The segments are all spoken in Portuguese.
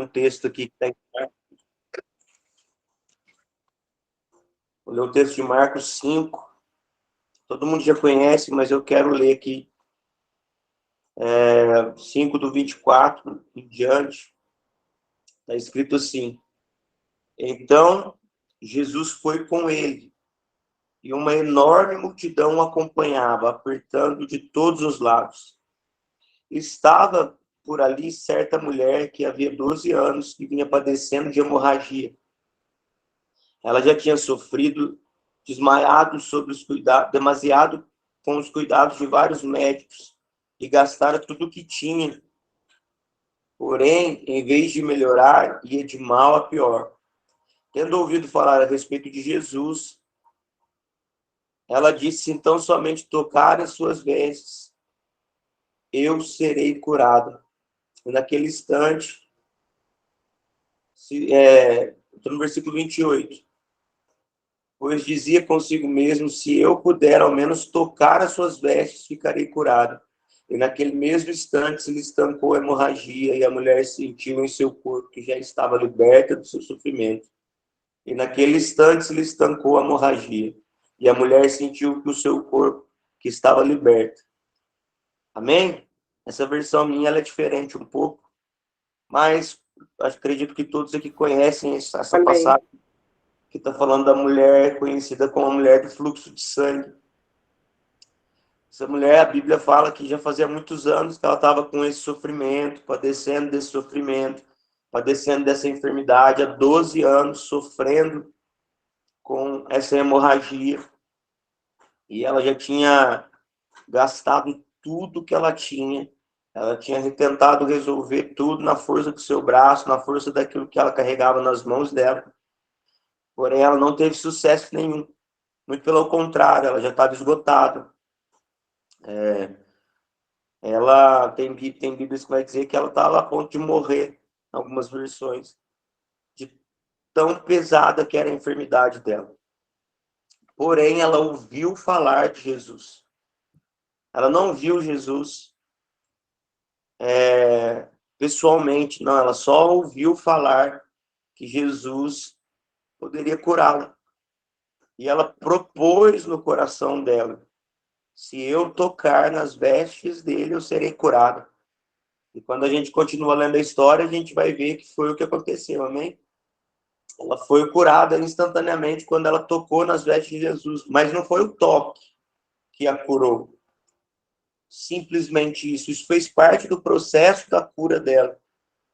texto aqui que está em Marcos. Vou ler o texto de Marcos 5. Todo mundo já conhece, mas eu quero ler aqui 5 do 24 em diante. Está escrito assim: Então Jesus foi com ele, e uma enorme multidão o acompanhava, apertando de todos os lados. Estava por ali certa mulher que havia 12 anos que vinha padecendo de hemorragia. Ela já tinha sofrido, desmaiado sobre os cuidados, demasiado com os cuidados de vários médicos e gastara tudo o que tinha. Porém, em vez de melhorar, ia de mal a pior. Tendo ouvido falar a respeito de Jesus, ela disse: então somente tocar as suas vestes, eu serei curada. E naquele instante, estou no versículo 28. Pois dizia consigo mesmo: se eu puder ao menos tocar as suas vestes, ficarei curada. E naquele mesmo instante se lhe estancou a hemorragia, e a mulher sentiu em seu corpo que já estava liberta do seu sofrimento. E naquele instante se lhe estancou a hemorragia, e a mulher sentiu que o seu corpo que estava liberto. Amém? Essa versão minha ela é diferente um pouco, mas acredito que todos aqui conhecem essa passagem que está falando da mulher conhecida como a mulher do fluxo de sangue. Essa mulher, a Bíblia fala que já fazia muitos anos que ela estava com esse sofrimento, padecendo desse sofrimento, padecendo dessa enfermidade, há 12 anos sofrendo com essa hemorragia. E ela já tinha gastado tudo que ela tinha tentado resolver tudo na força do seu braço, na força daquilo que ela carregava nas mãos dela. Porém, ela não teve sucesso nenhum. Muito pelo contrário, ela já estava esgotada. Ela tem Bíblias que vai dizer que ela estava a ponto de morrer, em algumas versões, de tão pesada que era a enfermidade dela. Porém, ela ouviu falar de Jesus. Ela não viu Jesus pessoalmente, não. Ela só ouviu falar que Jesus poderia curá-la. E ela propôs no coração dela: se eu tocar nas vestes dele, eu serei curada. E quando a gente continua lendo a história, a gente vai ver que foi o que aconteceu, amém? Ela foi curada instantaneamente quando ela tocou nas vestes de Jesus. Mas não foi o toque que a curou. Simplesmente isso. Isso fez parte do processo da cura dela.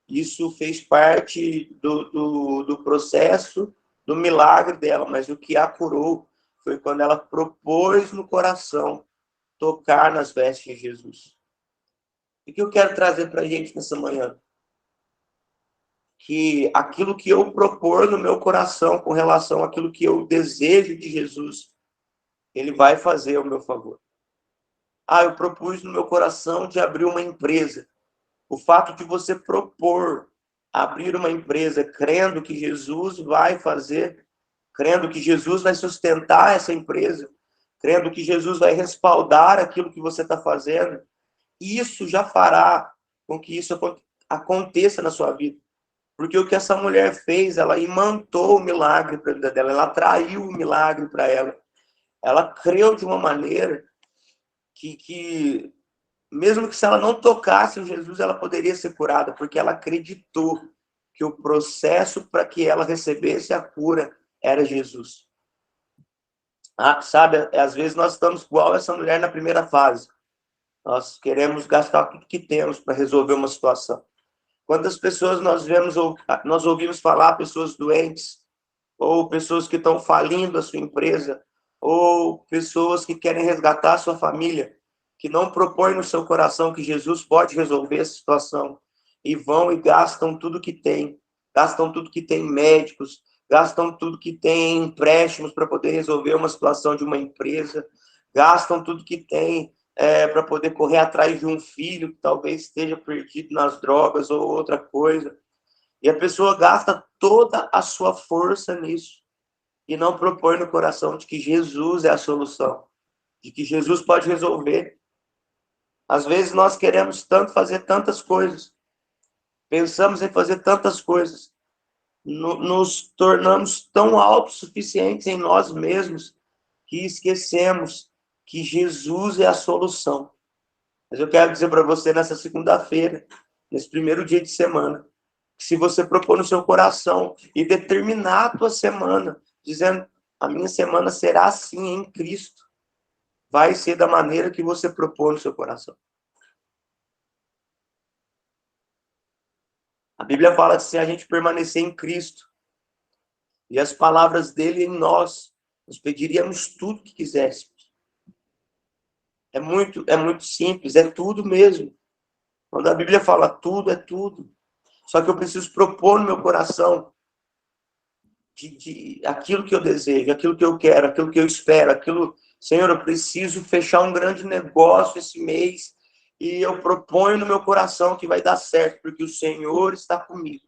Isso fez parte do processo do milagre dela. Mas o que a curou foi quando ela propôs no coração tocar nas vestes de Jesus. E o que eu quero trazer para a gente nessa manhã? Que aquilo que eu propor no meu coração com relação àquilo que eu desejo de Jesus, ele vai fazer ao meu favor. Eu propus no meu coração de abrir uma empresa. O fato de você propor abrir uma empresa crendo que Jesus vai fazer, crendo que Jesus vai sustentar essa empresa, crendo que Jesus vai respaldar aquilo que você está fazendo, isso já fará com que isso aconteça na sua vida. Porque o que essa mulher fez, ela imantou o milagre para a vida dela, ela atraiu o milagre para ela. Ela creu de uma maneira que, mesmo que se ela não tocasse o Jesus, ela poderia ser curada, porque ela acreditou que o processo para que ela recebesse a cura era Jesus. Sabe, às vezes nós estamos igual essa mulher na primeira fase. Nós queremos gastar tudo que temos para resolver uma situação. Quantas pessoas nós ouvimos falar, pessoas doentes, ou pessoas que estão falindo a sua empresa, ou pessoas que querem resgatar a sua família, que não propõem no seu coração que Jesus pode resolver essa situação, e vão e gastam tudo que tem, médicos, gastam tudo que tem empréstimos para poder resolver uma situação de uma empresa, gastam tudo que tem para poder correr atrás de um filho que talvez esteja perdido nas drogas ou outra coisa. E a pessoa gasta toda a sua força nisso e não propõe no coração de que Jesus é a solução, de que Jesus pode resolver. Às vezes nós queremos tanto fazer tantas coisas, Pensamos em fazer tantas coisas. Nos tornamos tão autossuficientes em nós mesmos que esquecemos que Jesus é a solução. Mas eu quero dizer para você nessa segunda-feira, nesse primeiro dia de semana, que se você propor no seu coração e determinar a tua semana, dizendo, a minha semana será assim em Cristo, vai ser da maneira que você propor no seu coração. A Bíblia fala que se a gente permanecer em Cristo e as palavras dele em nós pediríamos tudo que quiséssemos. É muito simples, é tudo mesmo. Quando a Bíblia fala tudo, é tudo. Só que eu preciso propor no meu coração de aquilo que eu desejo, aquilo que eu quero, aquilo que eu espero, aquilo... Senhor, eu preciso fechar um grande negócio esse mês e eu proponho no meu coração que vai dar certo, porque o Senhor está comigo.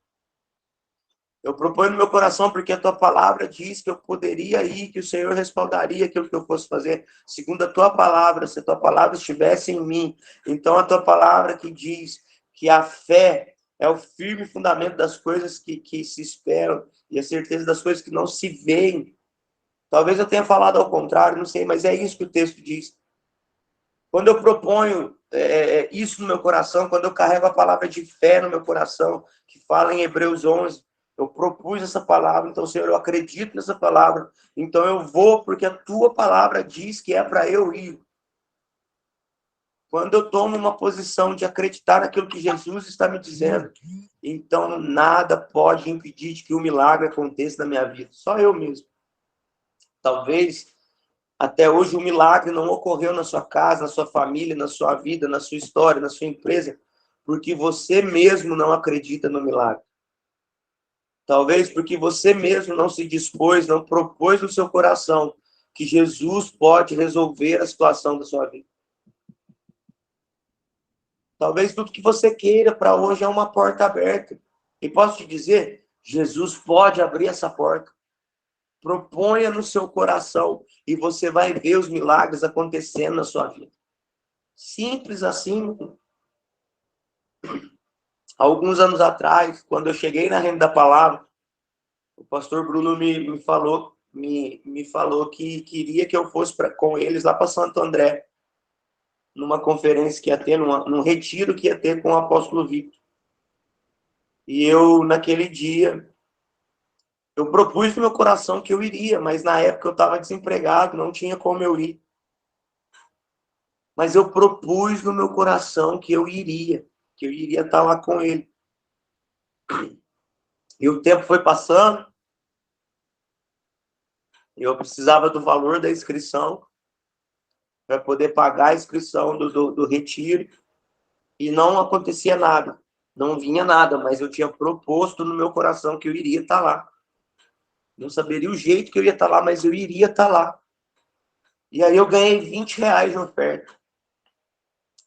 Eu proponho no meu coração porque a tua palavra diz que eu poderia ir, que o Senhor respaldaria aquilo que eu fosse fazer, segundo a tua palavra, se a tua palavra estivesse em mim. Então, a tua palavra que diz que a fé é o firme fundamento das coisas que se esperam e a certeza das coisas que não se veem. Talvez eu tenha falado ao contrário, não sei, mas é isso que o texto diz. Quando eu proponho isso no meu coração, quando eu carrego a palavra de fé no meu coração, que fala em Hebreus 11, eu propus essa palavra, então, Senhor, eu acredito nessa palavra, então eu vou porque a tua palavra diz que é para eu ir. Quando eu tomo uma posição de acreditar naquilo que Jesus está me dizendo, então nada pode impedir de que o milagre aconteça na minha vida, só eu mesmo. Talvez até hoje o milagre não ocorreu na sua casa, na sua família, na sua vida, na sua história, na sua empresa, porque você mesmo não acredita no milagre. Talvez porque você mesmo não se dispôs, não propôs no seu coração que Jesus pode resolver a situação da sua vida. Talvez tudo que você queira para hoje é uma porta aberta. E posso te dizer, Jesus pode abrir essa porta. Proponha no seu coração e você vai ver os milagres acontecendo na sua vida. Simples assim. Alguns anos atrás, quando eu cheguei na Renda da Palavra, o pastor Bruno me falou que queria que eu fosse com eles lá para Santo André, numa conferência que ia ter, num retiro que ia ter com o apóstolo Victor. E eu, naquele dia, eu propus no meu coração que eu iria, mas na época eu estava desempregado, não tinha como eu ir. Mas eu propus no meu coração que eu iria estar lá com ele. E o tempo foi passando, eu precisava do valor da inscrição para poder pagar a inscrição do retiro, e não acontecia nada, não vinha nada, mas eu tinha proposto no meu coração que eu iria estar lá. Não saberia o jeito que eu ia estar lá, mas eu iria estar lá. E aí eu ganhei R$20 de oferta.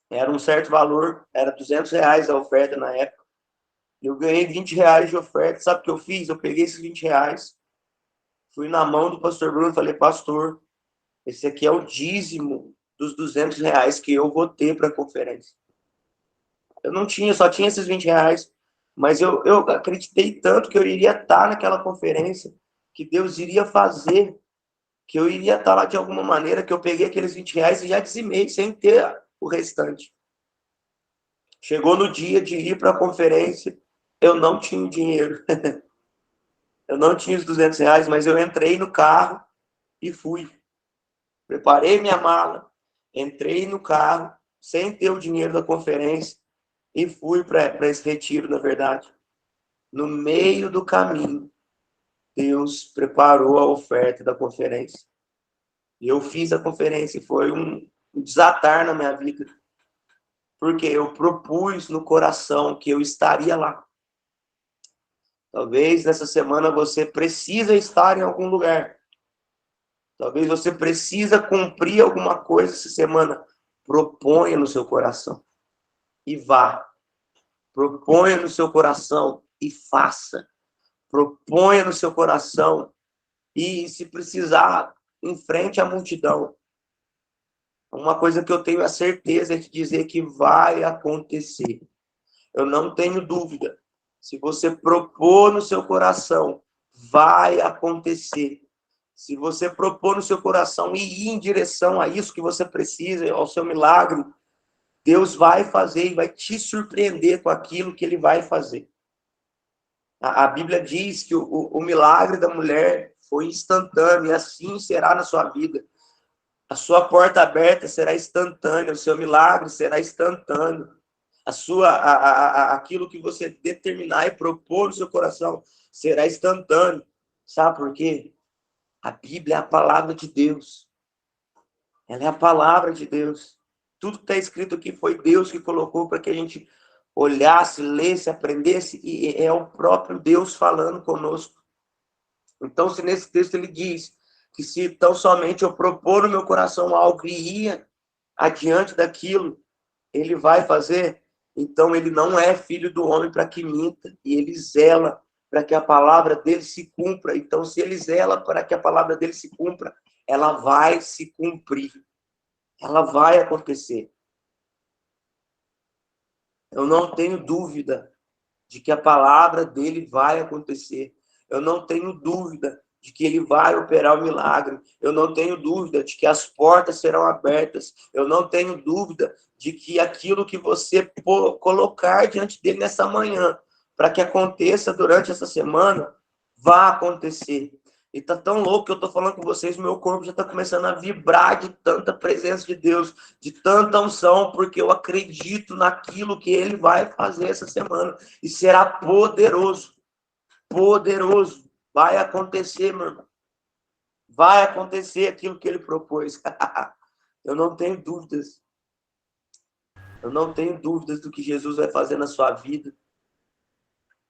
Era um certo valor, era R$200 a oferta na época. Eu ganhei R$20 de oferta. Sabe o que eu fiz? Eu peguei esses R$20, fui na mão do pastor Bruno e falei, pastor, esse aqui é o dízimo dos R$200 que eu vou ter para a conferência. Eu não tinha, só tinha esses R$20, mas eu acreditei tanto que eu iria estar naquela conferência, que Deus iria fazer, que eu iria estar lá de alguma maneira, que eu peguei aqueles R$20 e já dizimei, sem ter o restante. Chegou no dia de ir para a conferência, eu não tinha dinheiro. Eu não tinha os R$200, mas eu entrei no carro e fui. Preparei minha mala, entrei no carro, sem ter o dinheiro da conferência, e fui para esse retiro, na verdade. No meio do caminho, Deus preparou a oferta da conferência. E eu fiz a conferência e foi um desatar na minha vida. Porque eu propus no coração que eu estaria lá. Talvez nessa semana você precisa estar em algum lugar. Talvez você precisa cumprir alguma coisa essa semana. Proponha no seu coração e vá. Proponha no seu coração e faça. Proponha no seu coração e, se precisar, enfrente a multidão. Uma coisa que eu tenho a certeza é de dizer que vai acontecer. Eu não tenho dúvida. Se você propor no seu coração, vai acontecer. Se você propor no seu coração e ir em direção a isso que você precisa, ao seu milagre, Deus vai fazer e vai te surpreender com aquilo que ele vai fazer. A Bíblia diz que o milagre da mulher foi instantâneo, e assim será na sua vida. A sua porta aberta será instantânea, o seu milagre será instantâneo. Aquilo que você determinar e propor no seu coração será instantâneo. Sabe por quê? A Bíblia é a palavra de Deus. Ela é a palavra de Deus. Tudo que está escrito aqui foi Deus que colocou para que a gente olhasse, lesse, aprendesse, e é o próprio Deus falando conosco. Então, se nesse texto ele diz que se tão somente eu propor no meu coração algo e ir adiante daquilo, ele vai fazer, então ele não é filho do homem para que minta, e ele zela para que a palavra dele se cumpra. Então, se ele zela para que a palavra dele se cumpra, ela vai se cumprir. Ela vai acontecer. Eu não tenho dúvida de que a palavra dele vai acontecer. Eu não tenho dúvida de que ele vai operar o milagre. Eu não tenho dúvida de que as portas serão abertas. Eu não tenho dúvida de que aquilo que você colocar diante dele nessa manhã, para que aconteça durante essa semana, vai acontecer. E tá tão louco que eu tô falando com vocês, meu corpo já tá começando a vibrar de tanta presença de Deus, de tanta unção, porque eu acredito naquilo que ele vai fazer essa semana. E será poderoso. Poderoso. Vai acontecer, meu irmão. Vai acontecer aquilo que ele propôs. Eu não tenho dúvidas. Eu não tenho dúvidas do que Jesus vai fazer na sua vida.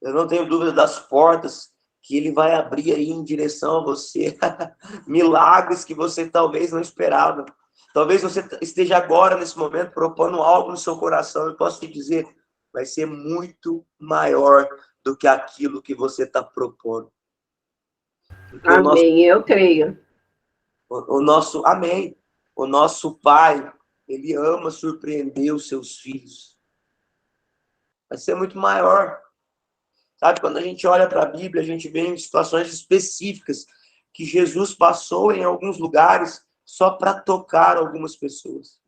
Eu não tenho dúvida das portas que ele vai abrir aí em direção a você. Milagres que você talvez não esperava. Talvez você esteja agora, nesse momento, propondo algo no seu coração. Eu posso te dizer, vai ser muito maior do que aquilo que você está propondo. Porque amém, eu creio. Amém. O nosso Pai, ele ama surpreender os seus filhos. Vai ser muito maior. Sabe, quando a gente olha para a Bíblia, a gente vê em situações específicas que Jesus passou em alguns lugares só para tocar algumas pessoas.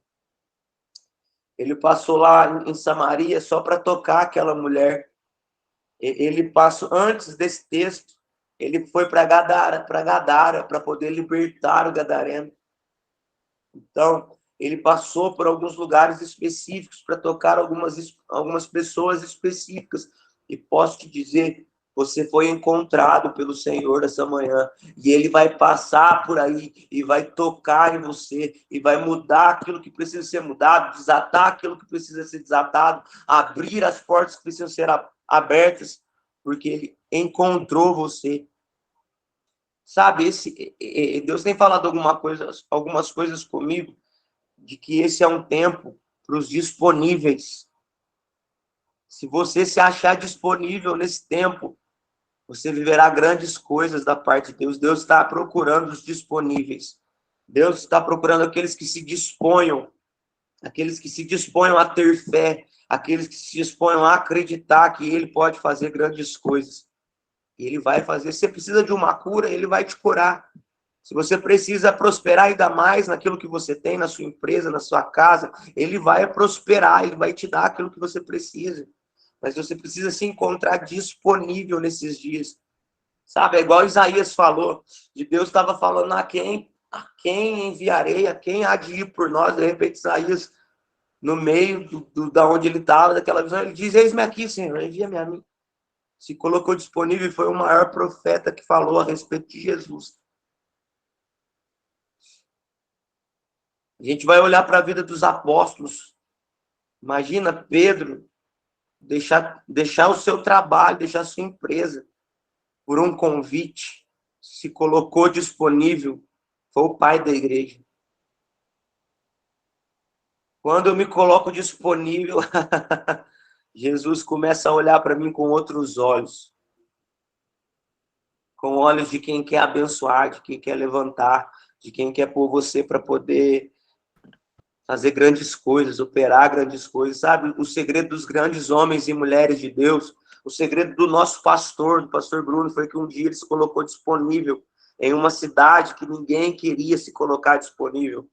Ele passou lá em Samaria só para tocar aquela mulher. Ele passou, antes desse texto, ele foi para Gadara, para poder libertar o gadareno. Então, ele passou por alguns lugares específicos para tocar algumas pessoas específicas. E posso te dizer, você foi encontrado pelo Senhor essa manhã. E ele vai passar por aí e vai tocar em você. E vai mudar aquilo que precisa ser mudado, desatar aquilo que precisa ser desatado, abrir as portas que precisam ser abertas, porque ele encontrou você. Sabe, Deus tem falado algumas coisas comigo, de que esse é um tempo para os disponíveis. Se você se achar disponível nesse tempo, você viverá grandes coisas da parte de Deus. Deus está procurando os disponíveis. Deus está procurando aqueles que se disponham, aqueles que se disponham a ter fé, aqueles que se disponham a acreditar que Ele pode fazer grandes coisas. Ele vai fazer. Se você precisa de uma cura, ele vai te curar. Se você precisa prosperar ainda mais naquilo que você tem, na sua empresa, na sua casa, ele vai prosperar, ele vai te dar aquilo que você precisa. Mas você precisa se encontrar disponível nesses dias. Sabe, é igual Isaías falou, de Deus estava falando a quem enviarei, a quem há de ir por nós. De repente, Isaías, no meio da onde ele estava, daquela visão, ele diz, eis-me aqui, Senhor, envia-me a mim. Se colocou disponível e foi o maior profeta que falou a respeito de Jesus. A gente vai olhar para a vida dos apóstolos. Imagina Pedro deixar o seu trabalho, deixar a sua empresa por um convite. Se colocou disponível, foi o pai da igreja. Quando eu me coloco disponível, Jesus começa a olhar para mim com outros olhos. Com olhos de quem quer abençoar, de quem quer levantar, de quem quer pôr você para poder fazer grandes coisas, operar grandes coisas, sabe? O segredo dos grandes homens e mulheres de Deus O segredo do nosso pastor, do pastor Bruno, foi que um dia ele se colocou disponível em uma cidade que ninguém queria se colocar disponível.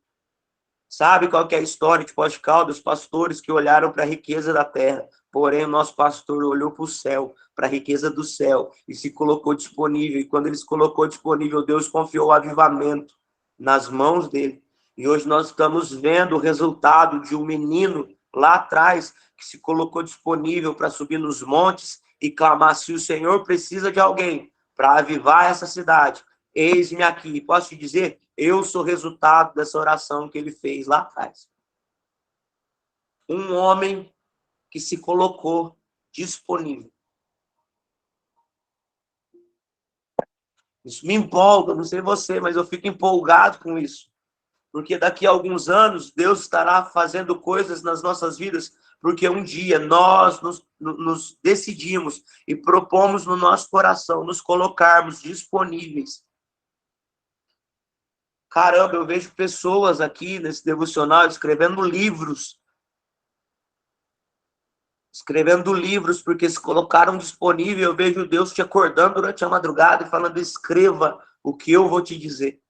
Sabe qual que é a história de Poços de Caldas? Os pastores que olharam para a riqueza da terra, porém o nosso pastor olhou para o céu, para a riqueza do céu, e se colocou disponível. E quando ele se colocou disponível, Deus confiou o avivamento nas mãos dele. E hoje nós estamos vendo o resultado de um menino lá atrás que se colocou disponível para subir nos montes e clamar: se o Senhor precisa de alguém para avivar essa cidade, eis-me aqui. Posso te dizer, eu sou resultado dessa oração que ele fez lá atrás. Um homem que se colocou disponível. Isso me empolga, não sei você, mas eu fico empolgado com isso. Porque daqui a alguns anos, Deus estará fazendo coisas nas nossas vidas, porque um dia nós nos decidimos e propomos no nosso coração nos colocarmos disponíveis. Caramba, eu vejo pessoas aqui nesse devocional escrevendo livros. Escrevendo livros porque se colocaram disponível. Eu vejo Deus te acordando durante a madrugada e falando: escreva o que eu vou te dizer.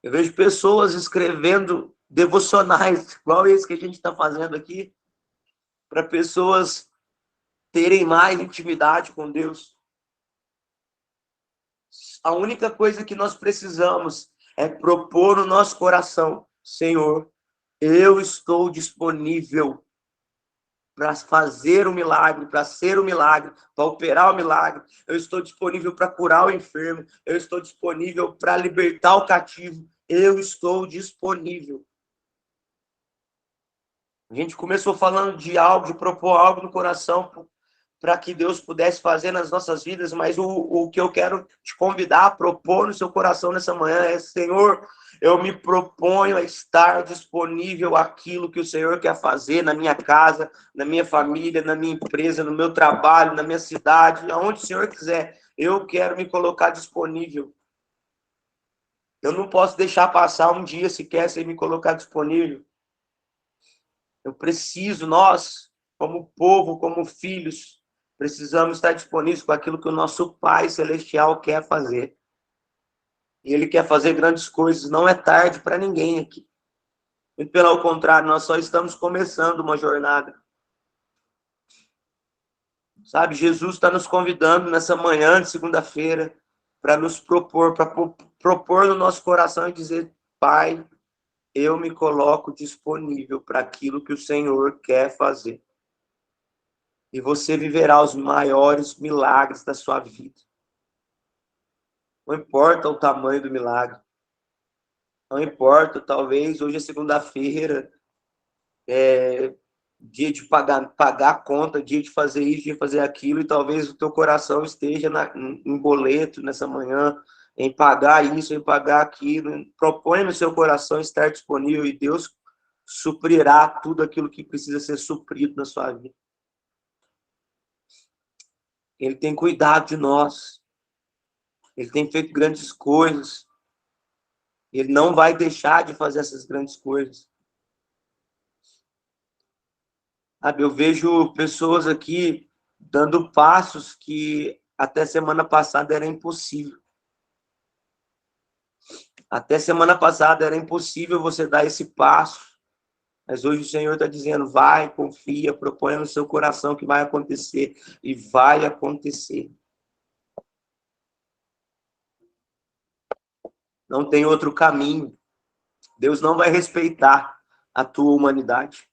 Eu vejo pessoas escrevendo devocionais, igual esse que a gente está fazendo aqui, para pessoas terem mais intimidade com Deus. A única coisa que nós precisamos é propor no nosso coração: Senhor, eu estou disponível para fazer o milagre, para ser o milagre, para operar o milagre. Eu estou disponível para curar o enfermo. Eu estou disponível para libertar o cativo. Eu estou disponível. A gente começou falando de algo, de propor algo no coração para que Deus pudesse fazer nas nossas vidas, mas o que eu quero te convidar a propor no seu coração nessa manhã é: Senhor, eu me proponho a estar disponível àquilo que o Senhor quer fazer na minha casa, na minha família, na minha empresa, no meu trabalho, na minha cidade, aonde o Senhor quiser. Eu quero me colocar disponível. Eu não posso deixar passar um dia sequer sem me colocar disponível. Eu preciso, nós, como povo, como filhos, precisamos estar disponíveis com aquilo que o nosso Pai Celestial quer fazer. E Ele quer fazer grandes coisas. Não é tarde para ninguém aqui. Muito pelo contrário, nós só estamos começando uma jornada. Sabe, Jesus está nos convidando nessa manhã de segunda-feira para nos propor, para propor no nosso coração e dizer: Pai, eu me coloco disponível para aquilo que o Senhor quer fazer. E você viverá os maiores milagres da sua vida. Não importa o tamanho do milagre. Não importa, talvez hoje é segunda-feira, dia de pagar a conta, dia de fazer isso, dia de fazer aquilo, e talvez o teu coração esteja em boleto nessa manhã, em pagar isso, em pagar aquilo. Propõe no seu coração estar disponível e Deus suprirá tudo aquilo que precisa ser suprido na sua vida. Ele tem cuidado de nós. Ele tem feito grandes coisas. Ele não vai deixar de fazer essas grandes coisas. Sabe, eu vejo pessoas aqui dando passos que até semana passada era impossível. Até semana passada era impossível você dar esse passo. Mas hoje o Senhor está dizendo: vai, confia, proponha no seu coração que vai acontecer. E vai acontecer. Não tem outro caminho. Deus não vai respeitar a tua humanidade.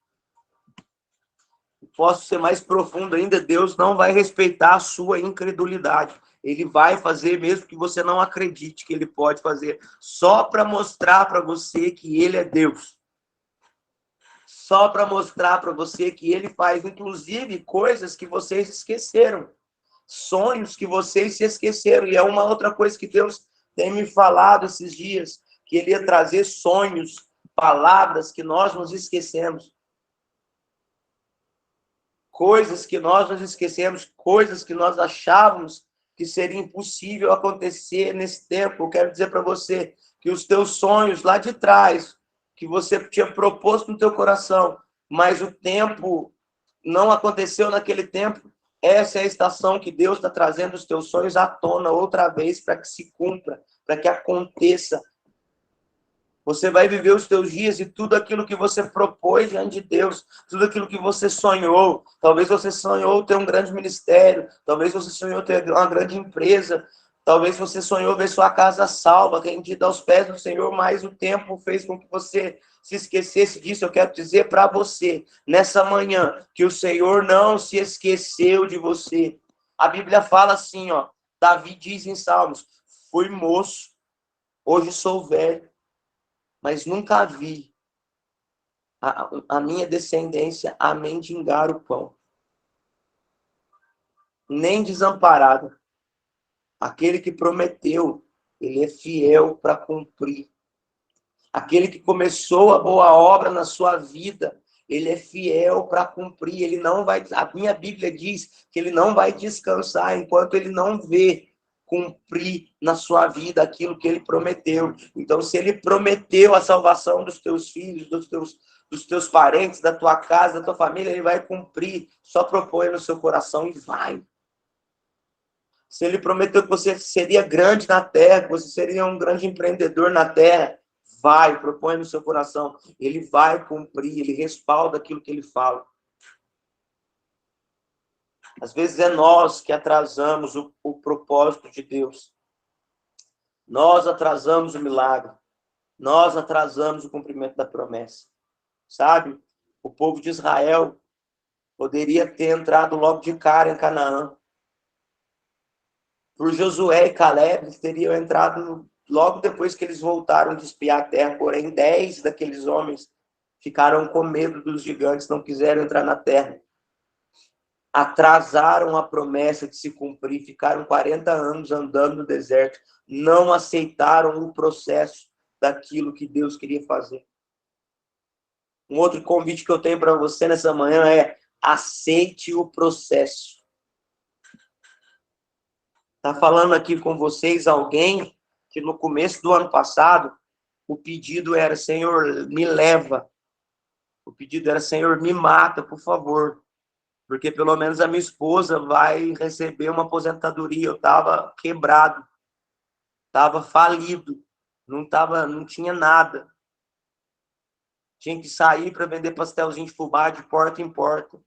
Posso ser mais profundo ainda: Deus não vai respeitar a sua incredulidade. Ele vai fazer mesmo que você não acredite que ele pode fazer, só para mostrar para você que ele é Deus. Só para mostrar para você que ele faz, inclusive, coisas que vocês esqueceram. Sonhos que vocês se esqueceram. E é uma outra coisa que Deus tem me falado esses dias, que ele ia trazer sonhos, palavras que nós nos esquecemos. Coisas que nós nos esquecemos, coisas que nós achávamos que seria impossível acontecer nesse tempo. Eu quero dizer para você que os teus sonhos lá de trás, que você tinha proposto no teu coração, mas o tempo não aconteceu naquele tempo, essa é a estação que Deus está trazendo os teus sonhos à tona outra vez para que se cumpra, para que aconteça. Você vai viver os teus dias e tudo aquilo que você propôs diante de Deus, tudo aquilo que você sonhou. Talvez você sonhou ter um grande ministério, talvez você sonhou ter uma grande empresa, talvez você sonhou ver sua casa salva, rendida aos pés do Senhor, mas o tempo fez com que você se esquecesse disso. Eu quero dizer para você, nessa manhã, que o Senhor não se esqueceu de você. A Bíblia fala assim, ó, Davi diz em Salmos, fui moço, hoje sou velho, mas nunca vi a minha descendência a mendigar o pão, nem desamparado. Aquele que prometeu, ele é fiel para cumprir. Aquele que começou a boa obra na sua vida, ele é fiel para cumprir. Ele não vai, a minha Bíblia diz que ele não vai descansar enquanto ele não vê cumprir na sua vida aquilo que ele prometeu. Então, se ele prometeu a salvação dos teus filhos, dos teus parentes, da tua casa, da tua família, ele vai cumprir. Só propõe no seu coração e vai. Se ele prometeu que você seria grande na terra, que você seria um grande empreendedor na terra, vai, propõe no seu coração. Ele vai cumprir, ele respalda aquilo que ele fala. Às vezes é nós que atrasamos o propósito de Deus. Nós atrasamos o milagre. Nós atrasamos o cumprimento da promessa. Sabe? O povo de Israel poderia ter entrado logo de cara em Canaã. Por Josué e Caleb, eles teriam entrado logo depois que eles voltaram de espiar a terra. Porém, 10 daqueles homens ficaram com medo dos gigantes, não quiseram entrar na terra. Atrasaram a promessa de se cumprir, ficaram 40 anos andando no deserto, não aceitaram o processo daquilo que Deus queria fazer. Um outro convite que eu tenho para você nessa manhã é aceite o processo. Está falando aqui com vocês alguém que no começo do ano passado o pedido era, Senhor, me leva. O pedido era, Senhor, me mata, por favor. Porque pelo menos a minha esposa vai receber uma aposentadoria. Eu estava quebrado, estava falido, não tinha nada. Tinha que sair para vender pastelzinho de fubá de porta em porta.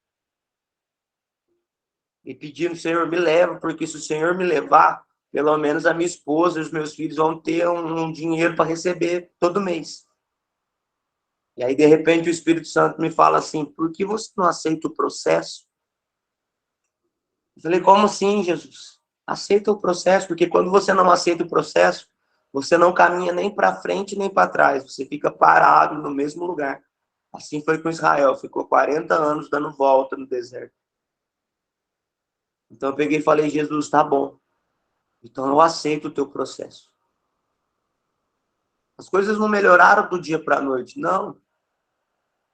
E pedindo, Senhor, me leva, porque se o Senhor me levar, pelo menos a minha esposa e os meus filhos vão ter um dinheiro para receber todo mês. E aí, de repente, o Espírito Santo me fala assim, por que você não aceita o processo? Eu falei, como assim, Jesus? Aceita o processo, porque quando você não aceita o processo, você não caminha nem para frente nem para trás, você fica parado no mesmo lugar. Assim foi com Israel, ficou 40 anos dando volta no deserto. Então eu peguei e falei, Jesus, tá bom. Então eu aceito o teu processo. As coisas não melhoraram do dia para a noite, não.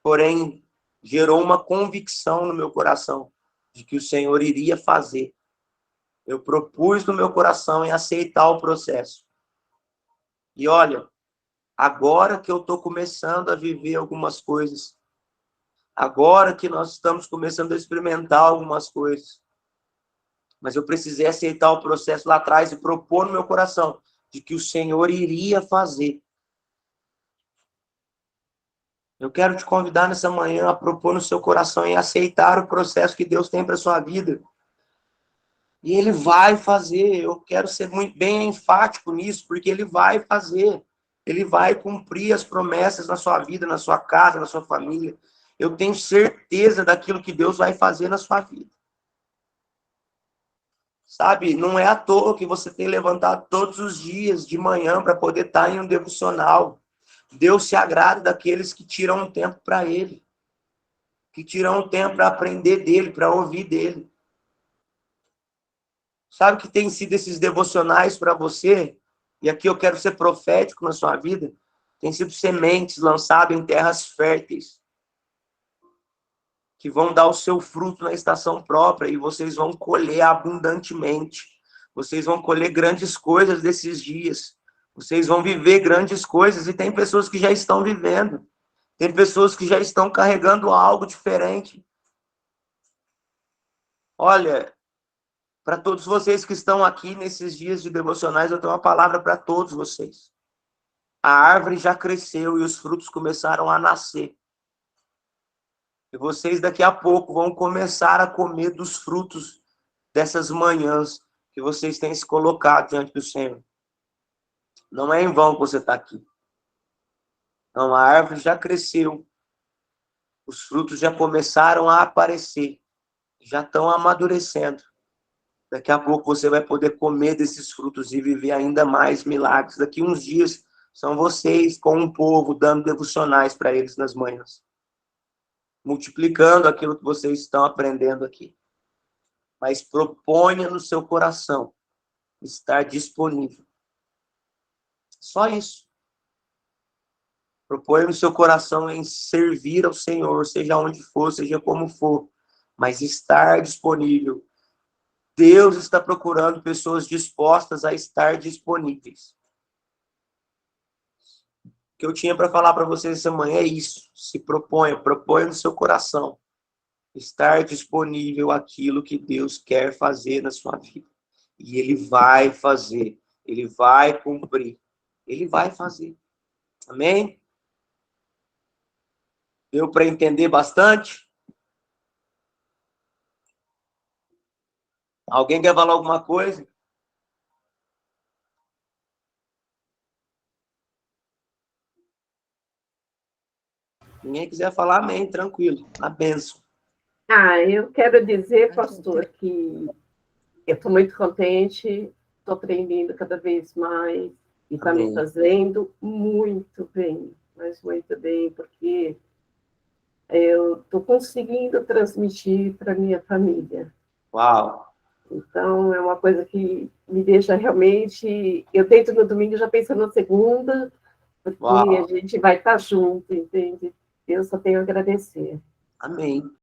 Porém, gerou uma convicção no meu coração de que o Senhor iria fazer. Eu propus no meu coração em aceitar o processo. E olha, agora que eu estou começando a viver algumas coisas, agora que nós estamos começando a experimentar algumas coisas, mas eu precisei aceitar o processo lá atrás e propor no meu coração de que o Senhor iria fazer. Eu quero te convidar nessa manhã a propor no seu coração e aceitar o processo que Deus tem para a sua vida. E Ele vai fazer. Eu quero ser muito bem enfático nisso, porque Ele vai fazer. Ele vai cumprir as promessas na sua vida, na sua casa, na sua família. Eu tenho certeza daquilo que Deus vai fazer na sua vida. Sabe, não é à toa que você tem levantado todos os dias de manhã para poder estar em um devocional. Deus se agrada daqueles que tiram um tempo para Ele, que tiram um tempo para aprender dEle, para ouvir dEle. Sabe que tem sido esses devocionais para você? E aqui eu quero ser profético na sua vida. Tem sido sementes lançadas em terras férteis, que vão dar o seu fruto na estação própria e vocês vão colher abundantemente. Vocês vão colher grandes coisas desses dias. Vocês vão viver grandes coisas e tem pessoas que já estão vivendo. Tem pessoas que já estão carregando algo diferente. Olha, para todos vocês que estão aqui nesses dias de devocionais, eu tenho uma palavra para todos vocês. A árvore já cresceu e os frutos começaram a nascer. E vocês daqui a pouco vão começar a comer dos frutos dessas manhãs que vocês têm se colocado diante do Senhor. Não é em vão que você está aqui. Não, a árvore já cresceu. Os frutos já começaram a aparecer. Já estão amadurecendo. Daqui a pouco você vai poder comer desses frutos e viver ainda mais milagres. Daqui uns dias são vocês com um povo dando devocionais para eles nas manhãs. Multiplicando aquilo que vocês estão aprendendo aqui. Mas proponha no seu coração estar disponível. Só isso. Proponha no seu coração em servir ao Senhor, seja onde for, seja como for, mas estar disponível. Deus está procurando pessoas dispostas a estar disponíveis. O que eu tinha para falar para vocês essa manhã é isso. Se proponha no seu coração estar disponível aquilo que Deus quer fazer na sua vida. E Ele vai fazer, Ele vai cumprir, Ele vai fazer. Amém? Deu para entender bastante? Alguém quer falar alguma coisa? Ninguém quiser falar, amém, tranquilo, na bênção. Eu quero dizer, pastor, que eu estou muito contente, estou aprendendo cada vez mais e está me fazendo muito bem, mas muito bem, porque eu estou conseguindo transmitir para minha família. Uau! Então, é uma coisa que me deixa realmente... Eu tento no domingo já pensando na segunda, porque a gente vai estar junto, entende? Eu só tenho a agradecer. Amém.